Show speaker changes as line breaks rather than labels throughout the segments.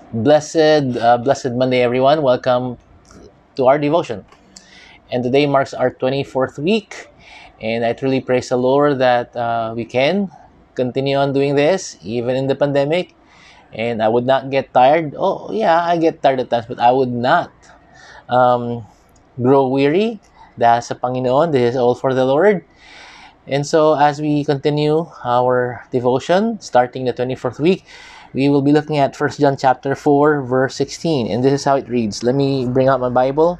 Blessed Monday, everyone. Welcome to our devotion. And today marks our 24th week. And I truly praise the Lord that we can continue on doing this, even in the pandemic. And I would not get tired. Oh, yeah, I get tired at times, but I would not um, grow weary. Dahil sa Panginoon, this is all for the Lord. And so, as we continue our devotion, starting the 24th week, we will be looking at 1 John chapter 4, verse 16. And this is how it reads. Let me bring out my Bible.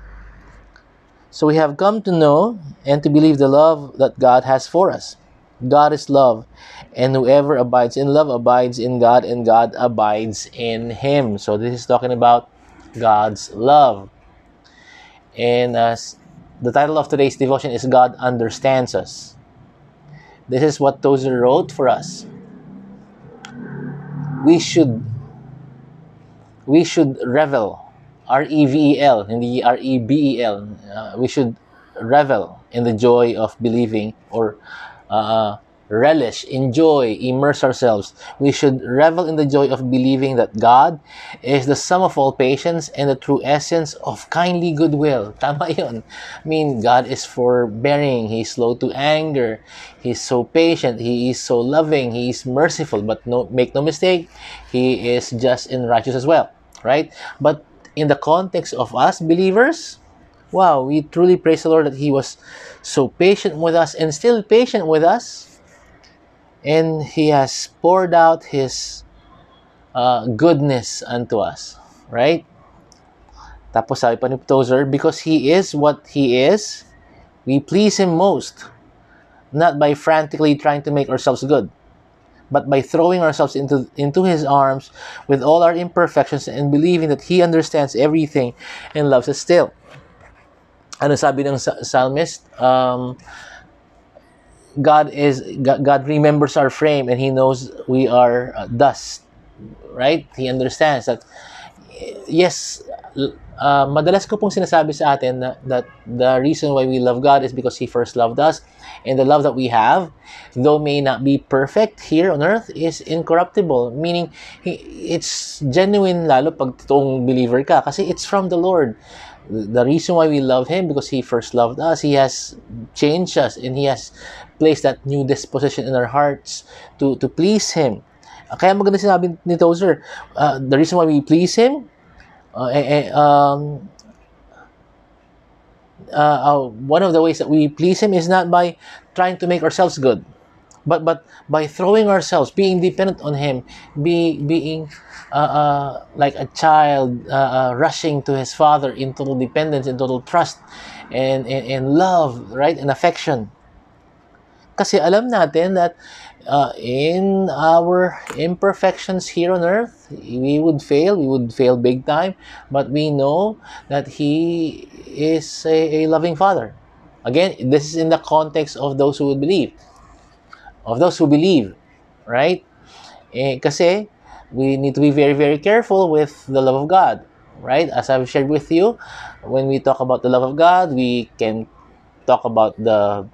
So we have come to know and to believe the love that God has for us. God is love, and whoever abides in love abides in God, and God abides in him. So this is talking about God's love. And the title of today's devotion is God Understands Us. This is what Tozer wrote for us. We should revel, R-E-V-E-L, hindi R-E-B-E-L. We should revel in the joy of believing, or uh, relish, enjoy, immerse ourselves. We should revel in the joy of believing that God is the sum of all patience and the true essence of kindly goodwill. Tama yun. I mean, God is forbearing. He's slow to anger. He's so patient. He is so loving. He is merciful. But make no mistake, He is just and righteous as well. Right? But in the context of us believers, wow, we truly praise the Lord that He was so patient with us and still patient with us. And He has poured out His goodness unto us. Right? Tapos sabi pa ni Tozer, because He is what He is, we please Him most, not by frantically trying to make ourselves good, but by throwing ourselves into His arms with all our imperfections and believing that He understands everything and loves us still. Ano sabi ng psalmist? God remembers our frame, and He knows we are dust. Right? He understands that. Yes, madalas ko pong sinasabi sa atin that the reason why we love God is because He first loved us, and the love that we have, though may not be perfect here on earth, is incorruptible. Meaning, it's genuine lalo pag totoong believer ka, kasi it's from the Lord. The reason why we love Him, because He first loved us. He has changed us, and He has placed that new disposition in our hearts to please Him. Kaya maganda sinabi ni Tozer, the reason why we please Him, one of the ways that we please Him is not by trying to make ourselves good, but by throwing ourselves, being dependent on Him, being like a child rushing to his Father in total dependence, in total trust, and love, right, and affection. Kasi alam natin that in our imperfections here on earth, we would fail big time, but we know that He is a loving Father. Again, this is in the context of those who would believe. Of those who believe, right? Kasi we need to be very, very careful with the love of God, right? As I've shared with you, when we talk about the love of God, we can talk about the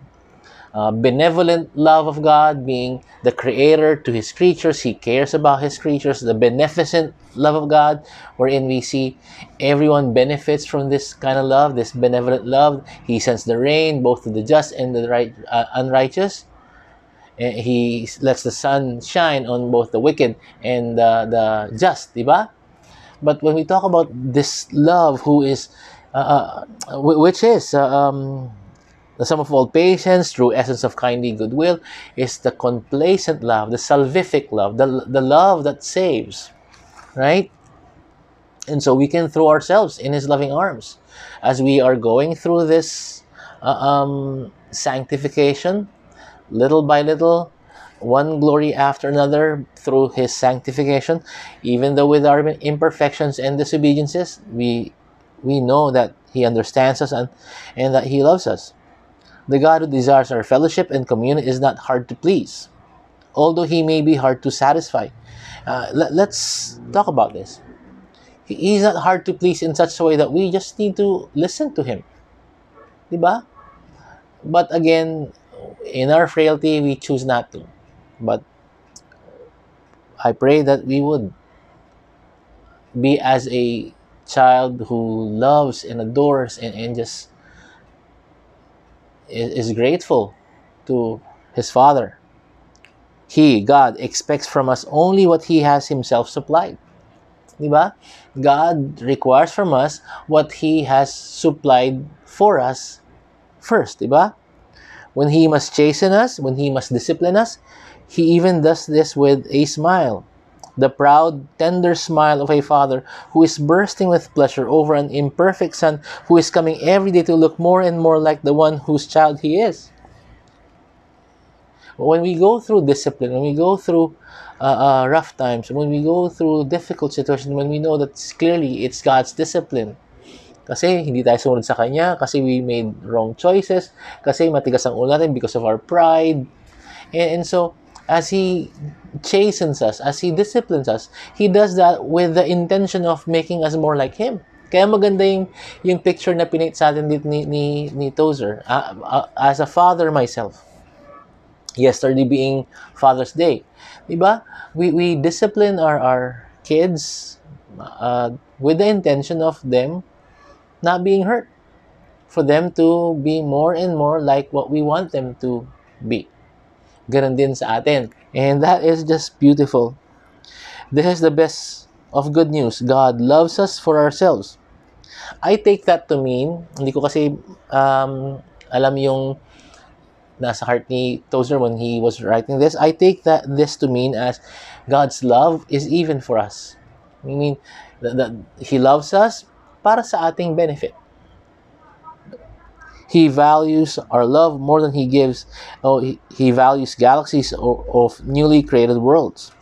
benevolent love of God, being the creator to His creatures. He cares about His creatures. The beneficent love of God, wherein we see everyone benefits from this kind of love, this benevolent love. He sends the rain both to the just and the unrighteous. He lets the sun shine on both the wicked and the just, diba? But when we talk about this love, which is the sum of all patience, true essence of kindly goodwill, is the complacent love, the salvific love, the love that saves, right? And so we can throw ourselves in His loving arms as we are going through this sanctification, little by little, one glory after another, through His sanctification. Even though with our imperfections and disobediences, we know that He understands us and that He loves us. The God who desires our fellowship and communion is not hard to please, although He may be hard to satisfy. Let's talk about this. He's not hard to please in such a way that we just need to listen to Him. Diba? But again, in our frailty, we choose not to. But I pray that we would be as a child who loves and adores and just is grateful to his Father. He, God, expects from us only what He has Himself supplied. Diba? God requires from us what He has supplied for us first. Diba? When He must chasten us, when He must discipline us, He even does this with a smile. The proud, tender smile of a father who is bursting with pleasure over an imperfect son who is coming every day to look more and more like the one whose child he is. When we go through discipline, when we go through rough times, when we go through difficult situations, when we know that clearly it's God's discipline, kasi hindi tayo sumunod sa Kanya, kasi we made wrong choices, kasi matigas ang ulo natin because of our pride. And so, as He chastens us, as He disciplines us, He does that with the intention of making us more like Him. Kaya maganda yung picture na pinate sa atin dito ni Tozer. As a father myself, yesterday being Father's Day, diba? We discipline our kids with the intention of them not being hurt, for them to be more and more like what we want them to be. Ganon din sa atin. And that is just beautiful. This is the best of good news. God loves us for ourselves. I take that to mean, hindi ko kasi alam yung nasa heart ni Tozer when he was writing this. I take this to mean as God's love is even for us. I mean, that He loves us para sa ating benefit. He values our love more than He gives. He values galaxies of newly created worlds.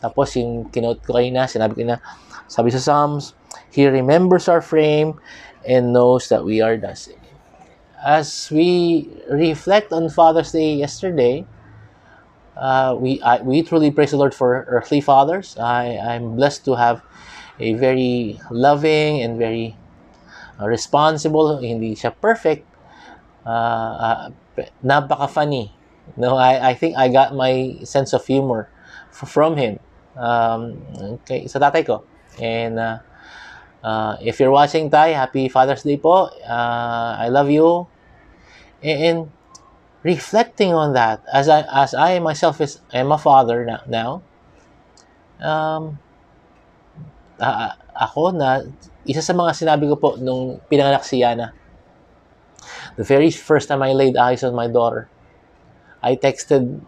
Tapos yung kinote ko kanina, sinabi ko na, sabi sa Psalms, He remembers our frame and knows that we are dust. As we reflect on Father's Day yesterday, we truly praise the Lord for earthly fathers. I'm blessed to have a very loving and very responsible. Hindi siya perfect. Napaka-funny. No, I think I got my sense of humor from him. Okay, sa tatay ko. And if you're watching, Tay, happy Father's Day po. I love you. And reflecting on that, as I myself am a father now, ako na, isa sa mga sinabi ko po nung pinanganak si Yana, the very first time I laid eyes on my daughter, I texted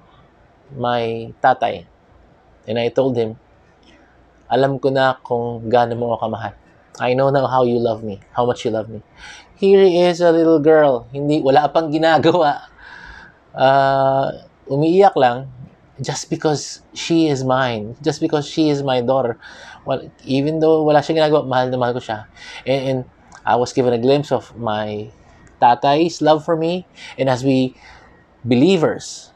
my tatay and I told him, alam ko na kung gaano mo ako kamahal. I know now how you love me, how much you love me. Here is a little girl, wala pang ginagawa. Umiiyak lang just because she is mine, just because she is my daughter. Well, even though wala siyang ginagawa, mahal na mahal ko siya. And I was given a glimpse of my tatay's love for me. And as we believers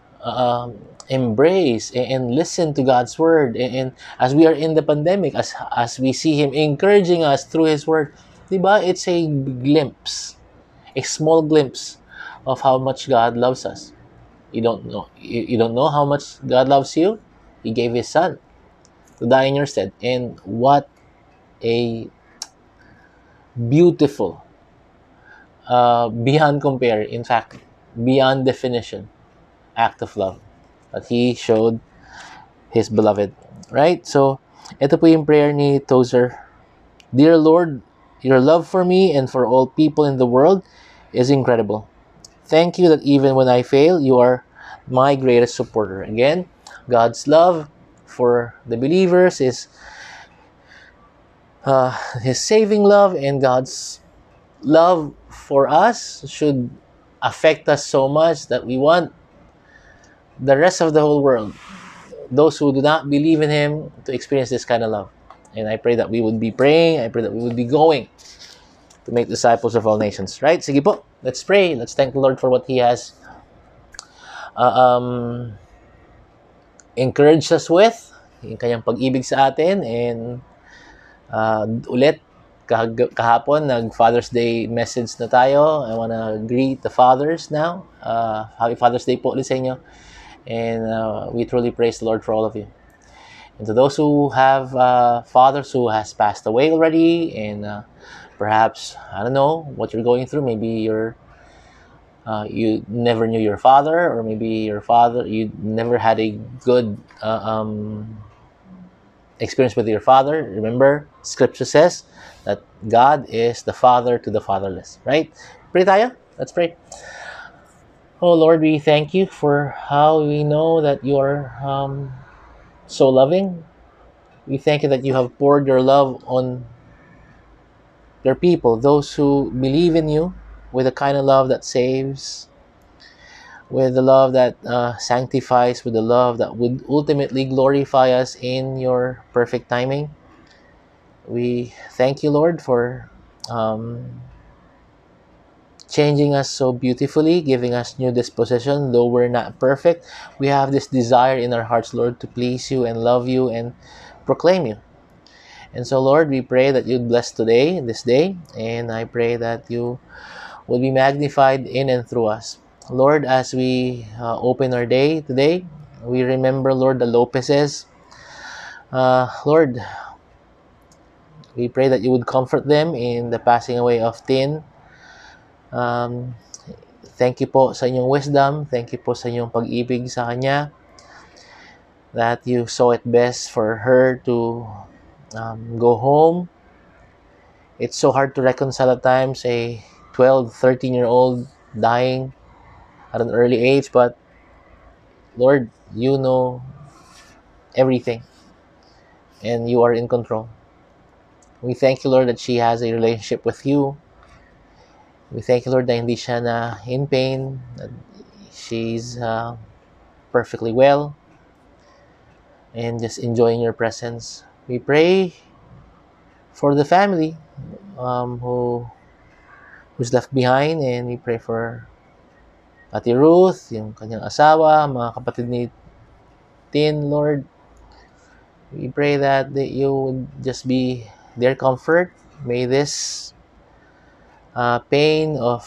embrace and listen to God's word, and as we are in the pandemic, as we see Him encouraging us through His word, diba? It's a glimpse, a small glimpse of how much God loves us. You don't know how much God loves you. He gave His Son to die in your stead. And what a beautiful, beyond compare, in fact, beyond definition, act of love that He showed His beloved. Right? So, ito po yung prayer ni Tozer. Dear Lord, your love for me and for all people in the world is incredible. Thank you that even when I fail, you are my greatest supporter. Again, God's love for the believers is His saving love, and God's love for us should affect us so much that we want the rest of the whole world, those who do not believe in Him, to experience this kind of love. And I pray that we would be praying. I pray that we would be going to make disciples of all nations. Right? Sige po. Let's pray. Let's thank the Lord for what He has encouraged us with, yung Kanyang pag-ibig sa atin. And ulit, kahapon, nag-Father's Day message na tayo. I wanna greet the fathers now. Happy Father's Day po ulit sa inyo. And we truly praise the Lord for all of you. And to those who have fathers who has passed away already, and perhaps, I don't know what you're going through. Maybe you never knew your father, or maybe your father, you never had a good experience with your father. Remember, scripture says that God is the father to the fatherless, right? Pray tayo. Let's pray. Oh Lord, we thank you for how we know that you are so loving. We thank you that you have poured your love on your people, those who believe in you, with a kind of love that saves, with the love that sanctifies, with the love that would ultimately glorify us in your perfect timing. We thank you, Lord, for changing us so beautifully, giving us new disposition. Though we're not perfect, we have this desire in our hearts, Lord, to please you and love you and proclaim you. And so, Lord, we pray that you'd bless today, this day, and I pray that you will be magnified in and through us. Lord, as we open our day today, we remember, Lord, the Lopezes. Lord, we pray that you would comfort them in the passing away of Tin. Um, Thank you po sa inyong wisdom. Thank you po sa inyong pag-ibig sa kanya, that you saw it best for her to go home. It's so hard to reconcile at times a 12, 13-year-old dying at an early age, but Lord, you know everything and you are in control. We thank you, Lord, that she has a relationship with you. We thank you, Lord, na hindi siya na in pain, that she's perfectly well and just enjoying your presence. We pray for the family who's left behind, and we pray for Ate Ruth, yung kanyang asawa, mga kapatid ni Tin, Lord. We pray that you would just be their comfort. May this pain of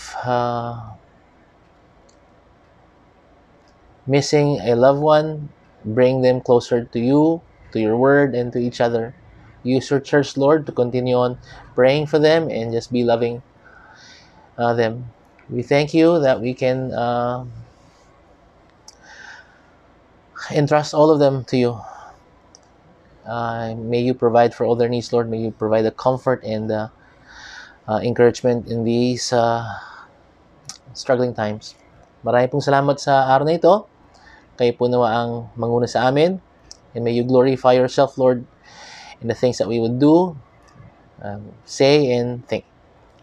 missing a loved one bring them closer to you, to your word, and to each other. Use your church, Lord, to continue on praying for them and just be loving them. We thank you that we can entrust all of them to you. May you provide for all their needs, Lord. May you provide the comfort and the encouragement in these struggling times. Marami pong salamat sa araw na ito. Kayo po nawa ang manguna sa amin. And may you glorify yourself, Lord, in the things that we would do, say, and think.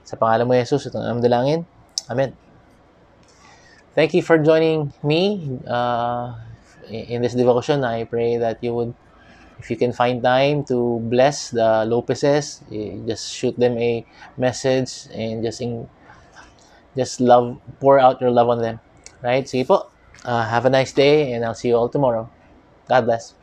Sa pangalan mo, Jesus, itong aming dalangin. Amen. Thank you for joining me in this devotion. I pray that you would, if you can find time to bless the Lopezes, just shoot them a message and just love, pour out your love on them. Right? Sige po. Have a nice day, and I'll see you all tomorrow. God bless.